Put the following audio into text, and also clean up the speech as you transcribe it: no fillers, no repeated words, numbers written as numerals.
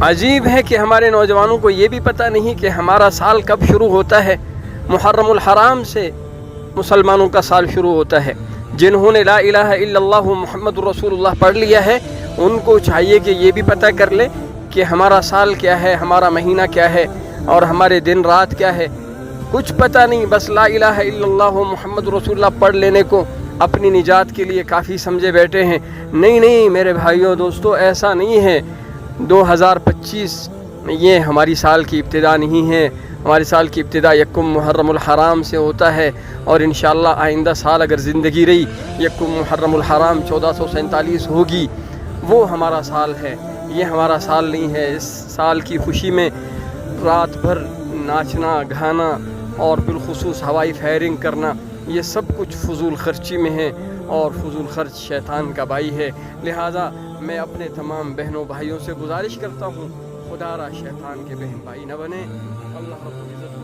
عجیب ہے کہ ہمارے نوجوانوں کو یہ بھی پتہ نہیں کہ ہمارا سال کب شروع ہوتا ہے۔ محرم الحرام سے مسلمانوں کا سال شروع ہوتا ہے۔ جنہوں نے لا الہ الا اللہ محمد رسول اللہ پڑھ لیا ہے ان کو چاہیے کہ یہ بھی پتہ کر لے کہ ہمارا سال کیا ہے، ہمارا مہینہ کیا ہے اور ہمارے دن رات کیا ہے۔ کچھ پتہ نہیں، بس لا الہ الا اللہ محمد رسول اللہ پڑھ لینے کو اپنی نجات کے لیے کافی سمجھے بیٹھے ہیں۔ نہیں میرے بھائیوں دوستو، ایسا نہیں ہے۔ 2025 یہ ہماری سال کی ابتدا نہیں ہے۔ ہماری سال کی ابتدا یکم محرم الحرام سے ہوتا ہے، اور انشاءاللہ آئندہ سال اگر زندگی رہی یکم محرم الحرام 1447 ہوگی، وہ ہمارا سال ہے۔ یہ ہمارا سال نہیں ہے۔ اس سال کی خوشی میں رات بھر ناچنا گانا اور بالخصوص ہوائی فائرنگ کرنا، یہ سب کچھ فضول خرچی میں ہے، اور فضول خرچ شیطان کا بھائی ہے۔ لہٰذا میں اپنے تمام بہنوں بھائیوں سے گزارش کرتا ہوں، خدا را شیطان کے بہن بھائی نہ بنے۔ اللہ رب العزت